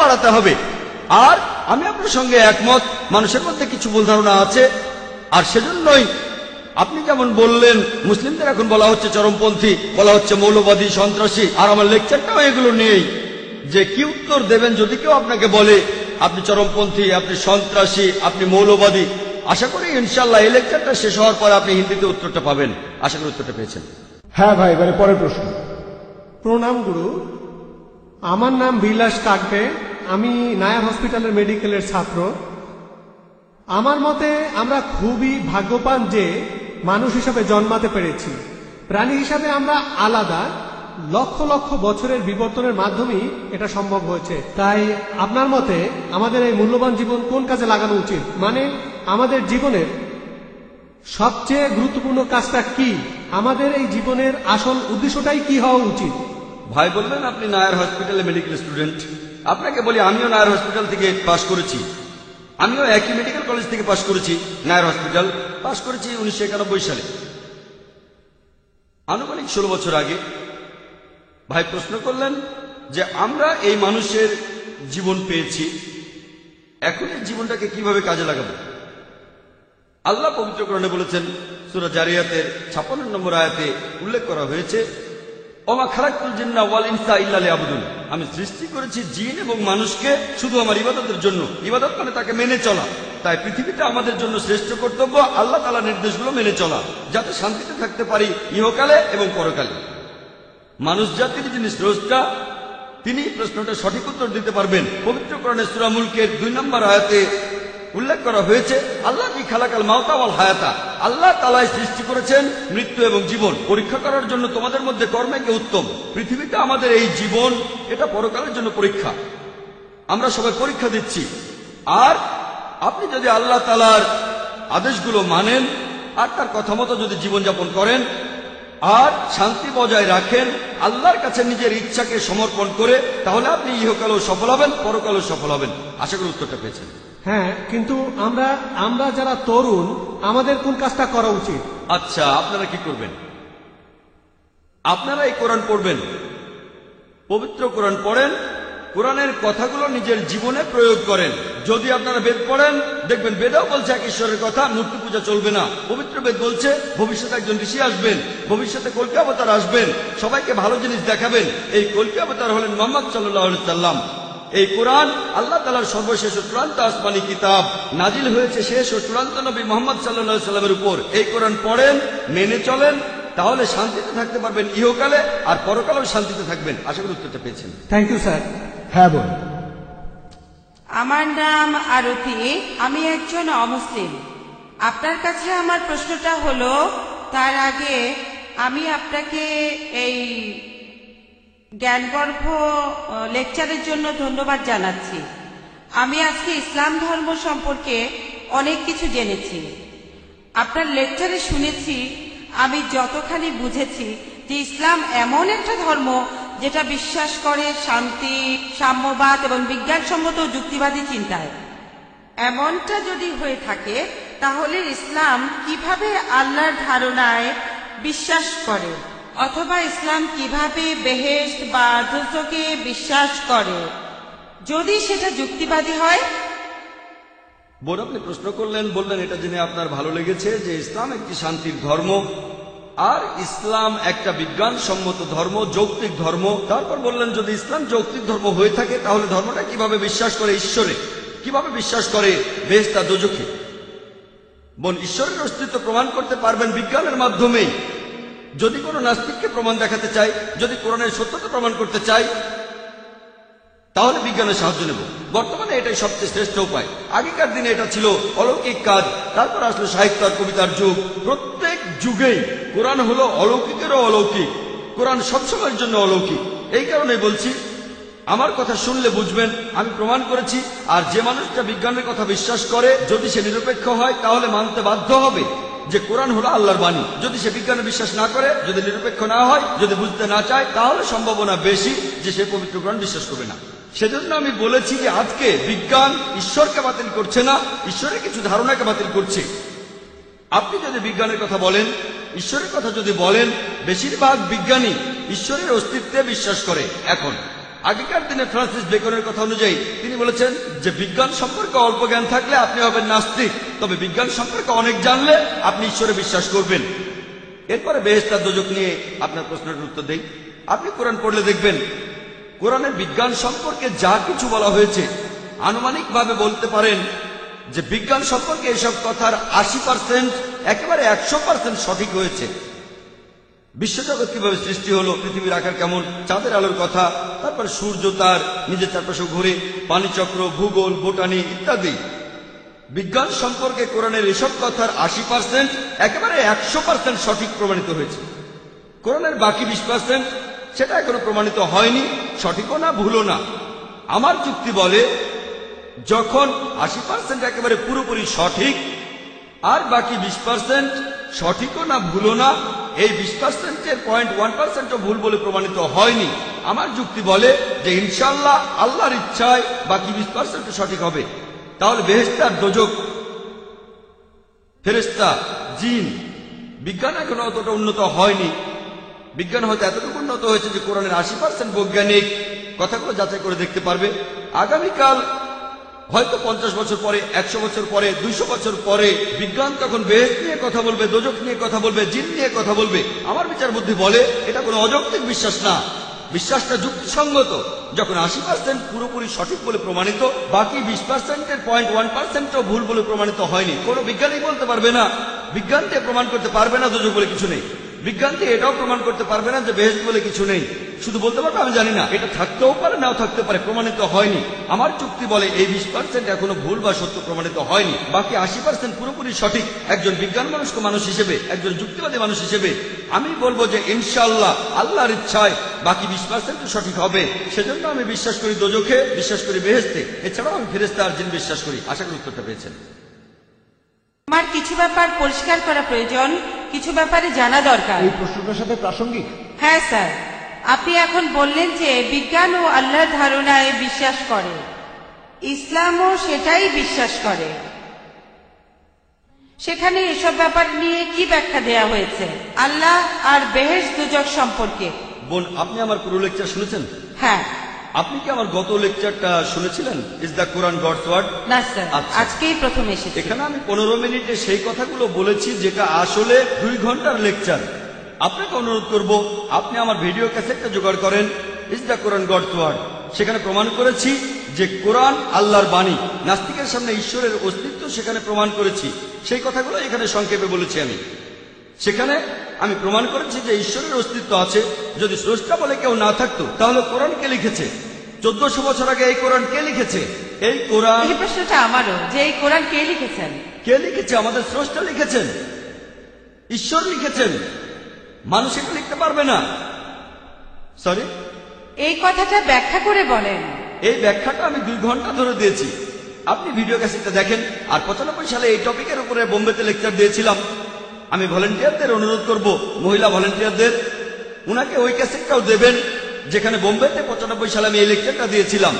বাড়াতে হবে। আর আমি আপনার সঙ্গে একমত, মানুষের মধ্যে কিছু ভুল ধারণা আছে, আর সেজন্যই আপনি যেমন বললেন মুসলিমদের এখন বলা হচ্ছে চরমপন্থী, বলা হচ্ছে মৌলবাদী, সন্ত্রাসী, আর আমার লেকচারটাও এগুলো নিয়েই, যে কি উত্তর দেবেন যদি কেউ আপনাকে বলে আপনি চরমপন্থী, আপনি সন্ত্রাসী, আপনি মৌলবাদী। আশা করি ইনশাল্লাহ এই লেকচারটা শেষ হওয়ার পর আপনি হিন্দিতে উত্তরটা পাবেন। আশা করি উত্তরটা পেয়েছেন। হ্যাঁ ভাই, এবারে পরের প্রশ্ন। প্রণাম গুরু, আমার নাম বিলাস কাকবে, আমি নায়ার হসপিটালের মেডিকেলের ছাত্র। আমার মতে আমরা খুবই ভাগ্যবান যে মানুষ হিসাবে জন্মাতে পেরেছি। প্রাণী হিসাবে আমরা আলাদা, লক্ষ লক্ষ বছরের বিবর্তনের মাধ্যমেই এটা সম্ভব হয়েছে। তাই আপনার মতে আমাদের এই মূল্যবান জীবন কোন কাজে লাগানো উচিত? মানে আমাদের জীবনের সবচেয়ে গুরুত্বপূর্ণ কাজটা কি? আমাদের এই জীবনের আসল উদ্দেশ্যটাই কি হওয়া উচিত? ভাই বললেন আপনি নায়ার হসপিটালে মেডিকেল স্টুডেন্ট। আপনাকে বলি আমিও নায়ার হসপিটাল থেকে পাশ করেছি। আমিও একই মেডিকেল কলেজ থেকে পাশ করেছি। নায়ার হসপিটাল পাশ করেছি 1991 সালে, আনুমানিক 16 বছর আগে। ভাই প্রশ্ন করলেন যে আমরা এই মানুষের জীবন পেয়েছি, এখন এই জীবনটাকে কিভাবে কাজে লাগাবো। আল্লাহ পবিত্র কোরআনে বলেছেন, সূরা জারিয়াতের 56 নম্বর আয়াতে উল্লেখ করা হয়েছে, ওমা খালাকতুল জিন্না ওয়াল ইনসা ইল্লা লিয়াবুদুন, আমি সৃষ্টি করেছি জিন এবং মানুষকে শুধু আমার ইবাদতের জন্য। ইবাদত মানে তাকে মেনে চলা। তাই পৃথিবীতে আমাদের জন্য শ্রেষ্ঠ কর্তব্য আল্লাহ তাআলার নির্দেশগুলো মেনে চলা, যাতে শান্তিতে থাকতে পারি ইহকালে এবং পরকালে। মানুষ জাতির যিনি স্রষ্টা, তিনি প্রশ্নটা সঠিক উত্তর দিতে পারবেন। পবিত্র কোরআনে সূরা মুলকের 2 নম্বর আয়াতে উল্লেখ করা হয়েছে, আল্লাহ কি খালাকাল মাউতা ওয়াল হায়াতা, আল্লাহ তাআলাই সৃষ্টি করেছেন মৃত্যু এবং জীবন পরীক্ষা করার জন্য তোমাদের মধ্যে কর্মে কে উত্তম। পৃথিবীতে আমাদের এই জীবন, এটা পরকালের জন্য পরীক্ষা। আমরা সবাই পরীক্ষা দিচ্ছি। আর আপনি যদি আল্লাহ তাআলার আদেশগুলো মানেন আর তার কথা মতো যদি জীবনযাপন করেন আর শান্তি বজায় রাখেন, আল্লাহর কাছে নিজের ইচ্ছাকে সমর্পণ করে, তাহলে আপনি ইহকালেও সফল হবেন, পরকালেও সফল হবেন। আশা করি উত্তরটা পেয়েছেন। হ্যাঁ, কিন্তু আমরা যারা তরুণ, আমাদের কোন কাজটা করা উচিত? আচ্ছা, আপনারা কি করবেন? আপনারা এই কোরআন পড়বেন, পবিত্র কোরআন পড়েন, কোরআনের কথাগুলো নিজের জীবনে প্রয়োগ করেন। যদি আপনারা বেদ পড়েন, দেখবেন বেদেও বলছে এক ঈশ্বরের কথা, মূর্তি পূজা চলবে না। পবিত্র বেদ বলছে ভবিষ্যতে একজন ঋষি আসবেন, ভবিষ্যতে কল্কি অবতার আসবেন, সবাইকে ভালো জিনিস দেখাবেন। এই কল্কি অবতার হলেন মুহাম্মদ সাল্লাল্লাহু আলাইহি সাল্লাম। এই কোরআন আল্লাহ তাআলার সর্বশেষ ও চূড়ান্ত আসমানি কিতাব, নাজিল হয়েছে শেষ ও চূড়ান্ত নবী মুহাম্মদ সাল্লাল্লাহু আলাইহি সাল্লামের উপর। এই কোরআন পড়েন, মেনে চলেন, তাহলে শান্তিতে থাকতে পারবেন ইহকালে, আর পরকালেও শান্তিতে থাকবেন। আশা করি উত্তরটা পেয়েছেন। Thank you sir. হ্যাঁ বল। আমার নাম আরতি, আমি একজন অমুসলিম। আপনার কাছে আমার প্রশ্নটা হলো, তার আগে আমি আপনাকে এই জ্ঞানগর্ভ লেকচারের জন্য ধন্যবাদ জানাচ্ছি। আমি আজকে ইসলাম ধর্ম সম্পর্কে অনেক কিছু জেনেছি। আপনার লেকচারে শুনেছি, আমি যতখানি বুঝেছি যে ইসলাম এমন একটা ধর্ম যেটা বিশ্বাস করে শান্তি, সাম্যবাদ এবং বিজ্ঞানসম্মত যুক্তিবাদী চিন্তায়। এমনটা যদি হয়ে থাকে, তাহলে ইসলাম কিভাবে আল্লাহর ধারণায় বিশ্বাস করে, অথবা ইসলাম কিভাবে বেহেশত বা দোজখকে বিশ্বাস করে, যদি সেটা যুক্তিবাদী হয়? বোন, আপনি প্রশ্ন করলেন, বললেন এটা জেনে আপনার ভালো লেগেছে যে ইসলাম একটি শান্তির ধর্ম, আর ইসলাম একটা বিজ্ঞানসম্মত ধর্ম, যৌক্তিক ধর্ম। তারপর বললেন যদি ইসলাম যৌক্তিক ধর্ম হয়ে থাকে, তাহলে ধর্মটা কিভাবে বিশ্বাস করে ঈশ্বরে, কিভাবে বিশ্বাস করে বেহেশত আর দোজখে। বোন, ঈশ্বরের অস্তিত্ব প্রমাণ করতে পারবেন বিজ্ঞানের মাধ্যমেই। যদি কোনো নাস্তিককে প্রমাণ দেখাতে চাই, যদি কোরআনের সত্যতা প্রমাণ করতে চাই, তাহলে বিজ্ঞানের সাহায্য নেব। বর্তমানে এটাই সবচেয়ে শ্রেষ্ঠ উপায়। আগেকার দিনে এটা ছিল অলৌকিক কাজ, তারপর আসলো সাহিত্য আর কবিতার যুগ। প্রত্যেক যুগেই কোরআন হলো অলৌকিকেরও অলৌকিক। কোরআন সবসময়ের জন্য অলৌকিক। এই কারণে বলছি, আমার কথা শুনলে বুঝবেন আমি প্রমাণ করেছি। আর যে মানুষটা বিজ্ঞানের কথা বিশ্বাস করে, যদি সে নিরপেক্ষ হয়, তাহলে মানতে বাধ্য হবে যে কোরআন হলো আল্লাহর বাণী। যদি সে বিজ্ঞানে বিশ্বাস না করে, যদি নিরপেক্ষ না হয়, যদি বুঝতে না চায়, তাহলে সম্ভাবনা বেশি যে সে পবিত্র কোরআন বিশ্বাস করবে না। সেজন্য আমি বলেছি যে আজকে বিজ্ঞান ঈশ্বরকে বাতিল করছে না, ঈশ্বরের কিছু ধারণাকে বাতিল করছে। আপনি যদি বিজ্ঞানের কথা বলেন, ঈশ্বরের কথা যদি বলেন, বেশিরভাগ বিজ্ঞানী ঈশ্বরের অস্তিত্বে বিশ্বাস করে এখন। আগেকার দিনে ফ্রান্সিস বেকনের কথা অনুযায়ী তিনি বলেছেন যে বিজ্ঞান সম্পর্কে অল্প জ্ঞান থাকলে আপনি হবেন নাস্তিক, তবে বিজ্ঞান সম্পর্কে অনেক জানলে আপনি ঈশ্বরে বিশ্বাস করবেন। এরপরে বেহেশত আর দোজখ নিয়ে আপনার প্রশ্নের উত্তর দেই। আপনি কোরআন পড়লে দেখবেন কোরআনের বিজ্ঞান সম্পর্কে যা কিছু বলা হয়েছে আনুমানিকভাবে বলতে পারেন যে বিজ্ঞান সম্পর্কে এসব কথার 80% একেবারে 100% সঠিক হয়েছে। বিশ্বজগৎ কিভাবে সৃষ্টি হলো, পৃথিবীর আকার কেমন, চাঁদের আলোর কথা, তারপর সূর্য তার নিজের চারপাশে ঘুরে, পানিচক্র, ভূগোল, বোটানি ইত্যাদি। বিজ্ঞান সম্পর্কে কোরআনের এসব কথার 80% একেবারে 100% সঠিক প্রমাণিত হয়েছে। কোরআনের বাকি 20% সেটা এখনো প্রমাণিত হয়নি, সঠিকও না ভুলও না। আমার যুক্তি বলে যখন 80% একেবারে পুরোপুরি সঠিক আর বাকি 20% সঠিকও না ভুলও না, এই 20%-এর 0.1%ও ভুল বলে প্রমাণিত হয়নি, আমার যুক্তি বলে যে ইনশাআল্লাহ আল্লাহর ইচ্ছায় বাকি 20% সঠিক হবে। তাহলে বেহেশত আর দোজখ, ফেরেশতা, জিন, বিজ্ঞান এখনো অতটা উন্নত হয়নি। বিজ্ঞান হয়তো এতটুকু উন্নত হয়েছে যে কোরআনের 80% বৈজ্ঞানিক কথাগুলো যাচাই করে দেখতে পারবে। আগামীকাল হয়তো 50 বছর পরে, 100 বছর পরে, 200 বছর পরে বিজ্ঞান তখন বেহেশত নিয়ে কথা বলবে, দোজখ নিয়ে কথা বলবে, জিন নিয়ে কথা বলবে। আমার বিচার বুদ্ধি বলে এটা কোনো অযৌক্তিক বিশ্বাস না, বিশ্বাসটা যুক্তিসঙ্গত। যখন 80% পুরোপুরি সঠিক বলে প্রমাণিত, বাকি 20%-এর 0.1%ও ভুল বলে প্রমাণিত হয়নি। কোনো বিজ্ঞানী বলতে পারবে না, বিজ্ঞান দিয়ে প্রমাণ করতে পারবে না দোজখ বলে কিছু নেই, বিজ্ঞান দিয়ে এটাও প্রমাণ করতে পারবে না যে বেহেশত বলে কিছু নেই। শুধু বলতে পারবে আমি জানি না, এটা থাকতেও পারে নাও থাকতে পারে, প্রমাণিত হয়নি। আমার যুক্তি বলে এই 20% এখনো ভুল বা সত্য প্রমাণিত হয়নি, বাকি 80% পুরোপুরি সঠিক। একজন বিজ্ঞান মনস্ক মানুষ হিসেবে, একজন যুক্তিবাদী মানুষ হিসেবে আমি বলবো যে ইনশাআল্লাহ আল্লাহর ইচ্ছায় বাকি 20% সঠিক হবে। সেজন্য আমি বিশ্বাস করি দোজখে, বিশ্বাস করি বেহেশতে, এছাড়াও আমি ফেরেশতা আর জিন বিশ্বাস করি। আশা করি উত্তরটা পেয়েছেন। আমার কিছু ব্যাপার পরিষ্কার করা প্রয়োজন, কিছু ব্যাপারে জানা দরকার। এই প্রশ্নটার সাথে প্রাসঙ্গিক। হ্যাঁ স্যার, আপনি এখন বললেন যে বিজ্ঞান ও আল্লাহর ধারণায় বিশ্বাস করে, ইসলামও সেটাই বিশ্বাস করে। সেখানে এসব ব্যাপার নিয়ে কি ব্যাখ্যা দেয়া হয়েছে আল্লাহ আর বেহেশত দোজখ সম্পর্কে? বোন, আপনি আমার পুরো লেকচার শুনেছেন? হ্যাঁ। আপনি কি আমার গত লেকচারটা শুনেছিলেন, is the Quran God's word? না স্যার, আচ্ছা। আজকেই প্রথম এসেছি। এখানে আমি 15 মিনিটে সেই কথাগুলো বলেছি যেটা আসলে 2 ঘন্টার লেকচার। আপনাকে অনুরোধ করব আপনি আমার ভিডিও ক্যাসেটটা জোগাড় করেন, is the Quran God's word. সেখানে প্রমাণ করেছি যে কোরআন আল্লাহর বাণী, নাস্তিকের সামনে ঈশ্বরের অস্তিত্ব সেখানে প্রমাণ করেছি। সেই কথাগুলো এখানে সংক্ষেপে বলেছি আমি। সেখানে আমি প্রমাণ করেছি যে ঈশ্বরের অস্তিত্ব আছে। যদি স্রষ্টা বলে কেউ না থাকতো তাহলে কোরআন কে লিখেছে? 1400 বছর আগে এই কোরআন কে লিখেছে? এই কোরআন, এই প্রশ্নটা আমারও, যে এই কোরআন কে লিখেছেন? কে লিখেছে? আমাদের স্রষ্টা লিখেছেন, ঈশ্বর লিখেছেন। মানুষ এটা লিখতে পারবে না। সরি, এই কথাটা ব্যাখ্যা করে বলেন। এই ব্যাখ্যাটা আমি 2 ঘন্টা ধরে দিয়েছি। আপনি ভিডিও ক্যাসেটটা দেখেন। আর 95 সালে এই টপিকের উপরে বোম্বেতে লেকচার দিয়েছিলাম। আমি ভলেন্টিয়ারদের অনুরোধ করব, মহিলা ভলেন্টিয়ারদের, উনাকে ওই ক্যাসেটটাও দেবেন যেখানে বোম্বেতে 95 সালে আমি এই লেকচারটা দিয়েছিলাম।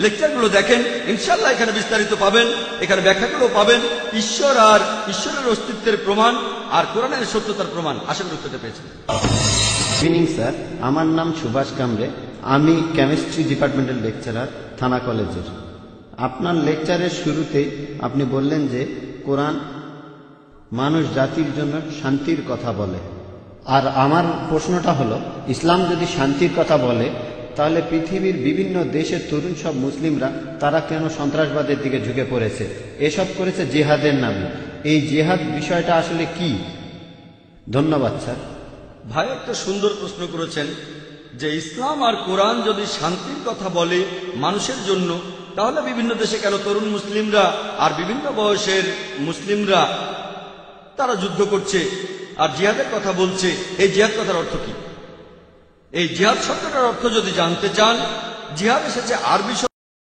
লেকচারগুলো দেখেন, ইনশাআল্লাহ এখানে বিস্তারিত পাবেন, এখানে ব্যাখ্যাগুলো পাবেন, ঈশ্বর আর ঈশ্বরের অস্তিত্বের প্রমাণ আর কোরআনের সত্যতার প্রমাণ। আশা করি উত্তরটা পেয়েছেন। ইভিনিং স্যার, আমার নাম সুভাষ কামরে, আমি কেমিস্ট্রি ডিপার্টমেন্টের লেকচারার, থানা কলেজের। আপনার লেকচারের শুরুতেই আপনি বললেন যে কোরআন মানুষ জাতির জন্য শান্তির কথা বলে। আর আমার প্রশ্নটা হলো, ইসলাম যদি শান্তির কথা বলে তাহলে পৃথিবীর বিভিন্ন দেশের তরুণ সব মুসলিমরা তারা কেন সন্ত্রাসবাদের দিকে ঝুঁকে পড়েছে? এসব করেছে জিহাদের নামে। এই জিহাদ বিষয়টা আসলে কি? ধন্যবাদ স্যার। ভাই, একটা সুন্দর প্রশ্ন করেছেন যে ইসলাম আর কোরআন যদি শান্তির কথা বলে মানুষের জন্য, তাহলে বিভিন্ন দেশে কেন তরুণ মুসলিমরা আর বিভিন্ন বয়সের মুসলিমরা তারা যুদ্ধ করছে আর জিহাদের কথা বলছে? এই জিহাদ কথার অর্থ কি? এই জিহাদ শব্দটার অর্থ যদি জানতে চান, জিহাদ এসেছে আরবি